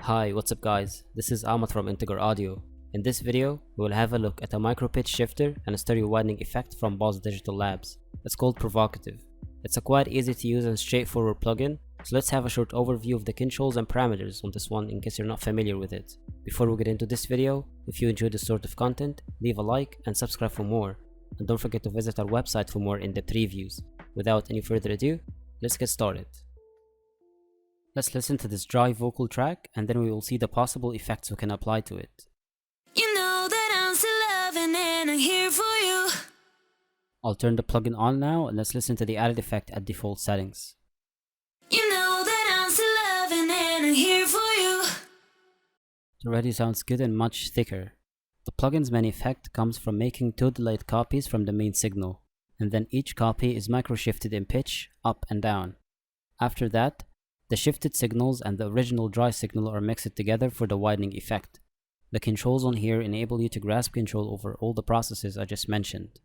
Hi, what's up guys? This is Ahmad from Integer Audio. In this video, we will have a look at a micro pitch shifter and a stereo widening effect from Boss Digital Labs. It's called ProVocative. It's a quite easy to use and straightforward plugin, so let's have a short overview of the controls and parameters on this one in case you're not familiar with it. Before we get into this video, if you enjoy this sort of content, leave a like and subscribe for more. And don't forget to visit our website for more in-depth reviews. Without any further ado, let's get started. Let's listen to this dry vocal track and then we will see the possible effects we can apply to it. You know that I'm still loving and I'm here for you. I'll turn the plugin on now and let's listen to the added effect at default settings. You know that I'm still loving and I'm here for you. It already sounds good and much thicker. The plugin's main effect comes from making two delayed copies from the main signal, and then each copy is micro-shifted in pitch, up and down. After that, the shifted signals and the original dry signal are mixed together for the widening effect. The controls on here enable you to grasp control over all the processes I just mentioned.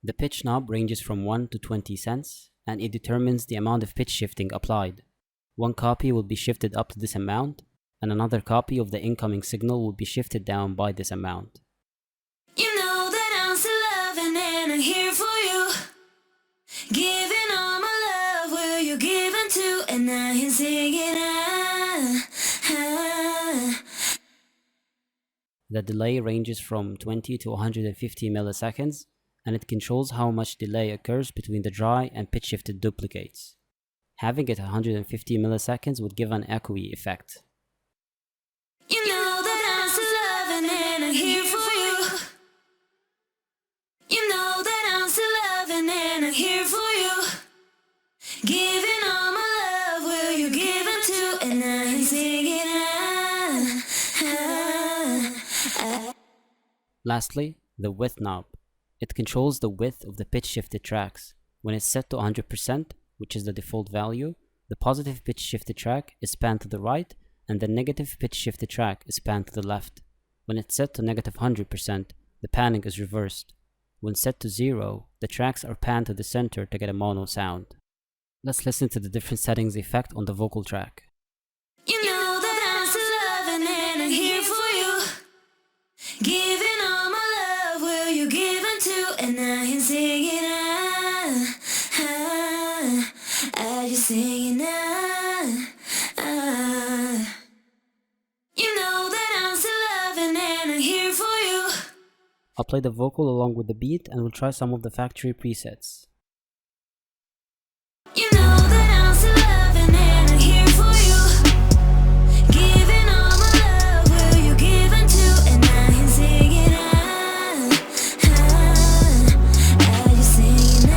The pitch knob ranges from 1 to 20 cents, and it determines the amount of pitch shifting applied. One copy will be shifted up to this amount, and another copy of the incoming signal will be shifted down by this amount. You know that I'm still loving and I'm here for you. Giving all my love where you're giving to, and now you're singing The delay ranges from 20 to 150 milliseconds, and it controls how much delay occurs between the dry and pitch shifted duplicates. Having it 150 milliseconds would give an echoey effect. You know that I'm still loving and I'm here for you. You know that I'm still loving and I'm here for you. Giving all my love where you're giving to, and now you're singing Lastly, the width knob. It controls the width of the pitch shifted tracks. When it's set to 100%, which is the default value, the positive pitch shifted track is panned to the right and the negative pitch shifted track is panned to the left. When it's set to negative 100%, the panning is reversed. When set to 0, the tracks are panned to the center to get a mono sound. Let's listen to the different settings effect on the vocal track. You know that I'm still loving and I'm here for you. Giving all my love where you're giving to, and now you're singing you're singing You know that I'm still loving and I'm here for you. I'll play the vocal along with the beat and we'll try some of the factory presets. You know that I'm still loving and I'm here for you. Giving all my love where you're giving to, and now you're singing you're singing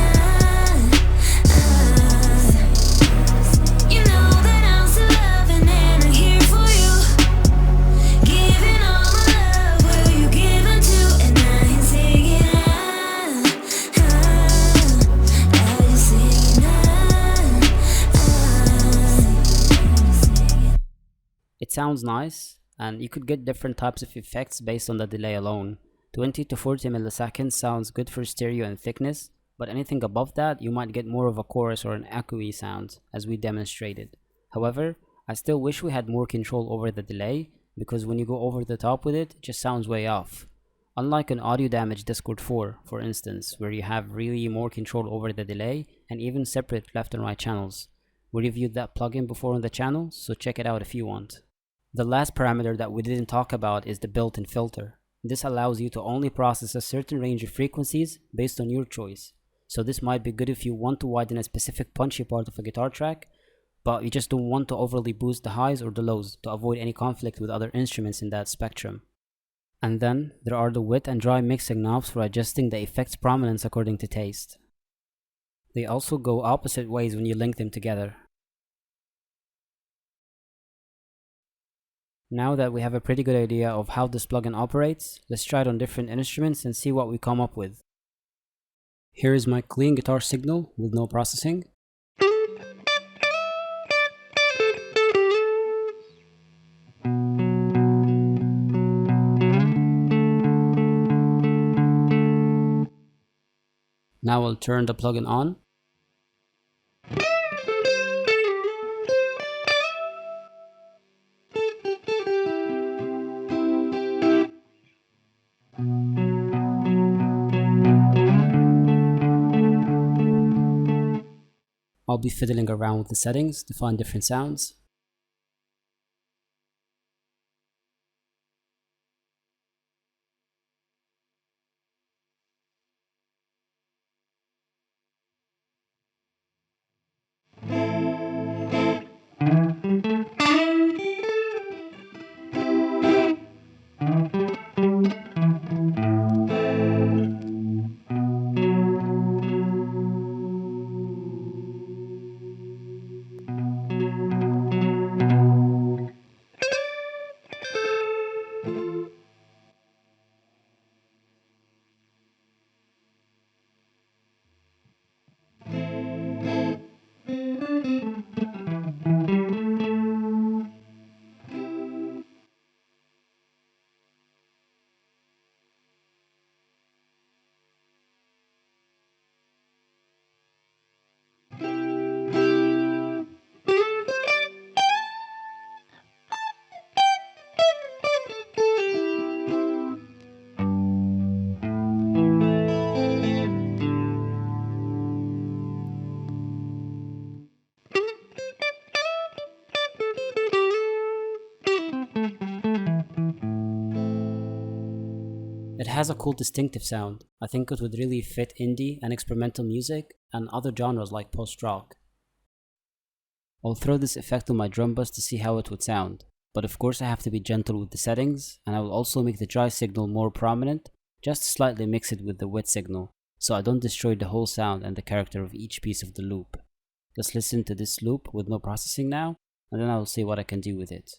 You know that I'm still loving and I'm here for you. Giving all my love where you're giving to, and now you're singing you're singing It sounds nice, and you could get different types of effects based on the delay alone. 20 to 40 milliseconds sounds good for stereo and thickness, but anything above that you might get more of a chorus or an echoey sound, as we demonstrated. However, I still wish we had more control over the delay, because when you go over the top with it, it just sounds way off. Unlike an audio damage Discord 4, for instance, where you have really more control over the delay and even separate left and right channels. We reviewed that plugin before on the channel, so check it out if you want. The last parameter that we didn't talk about is the built-in filter. This allows you to only process a certain range of frequencies based on your choice. So this might be good if you want to widen a specific punchy part of a guitar track, but you just don't want to overly boost the highs or the lows to avoid any conflict with other instruments in that spectrum. And then there are the wet and dry mixing knobs for adjusting the effect's prominence according to taste. They also go opposite ways when you link them together. Now that we have a pretty good idea of how this plugin operates, let's try it on different instruments and see what we come up with. Here is my clean guitar signal with no processing. Now I'll turn the plugin on. I'll be fiddling around with the settings to find different sounds. It has a cool distinctive sound. I think it would really fit indie and experimental music and other genres like post-rock. I'll throw this effect on my drum bus to see how it would sound, but of course I have to be gentle with the settings, and I will also make the dry signal more prominent, just slightly mix it with the wet signal, so I don't destroy the whole sound and the character of each piece of the loop. Let's listen to this loop with no processing now, and then I will see what I can do with it.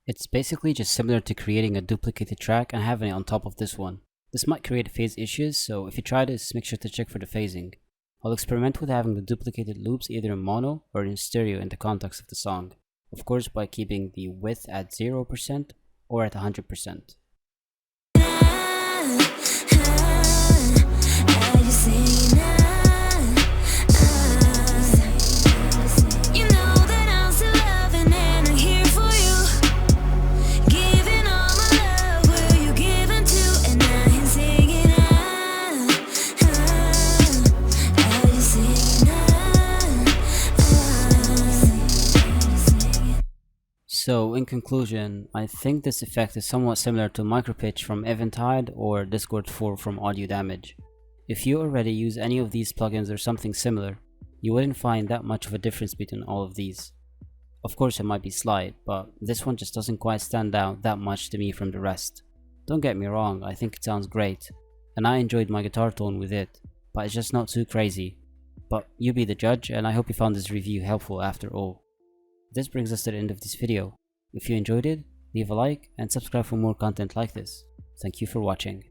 It's basically just similar to creating a duplicated track and having it on top of this one. This might create phase issues, so if you try this, make sure to check for the phasing. I'll experiment with having the duplicated loops either in mono or in stereo in the context of the song, of course by keeping the width at 0% or at 100%. So in conclusion, I think this effect is somewhat similar to micropitch from Eventide or Discord 4 from Audio Damage. If you already use any of these plugins or something similar, you wouldn't find that much of a difference between all of these. Of course it might be slight, but this one just doesn't quite stand out that much to me from the rest. Don't get me wrong, I think it sounds great, and I enjoyed my guitar tone with it, but it's just not too crazy. But you be the judge, and I hope you found this review helpful after all. This brings us to the end of this video. If you enjoyed it, leave a like and subscribe for more content like this. Thank you for watching.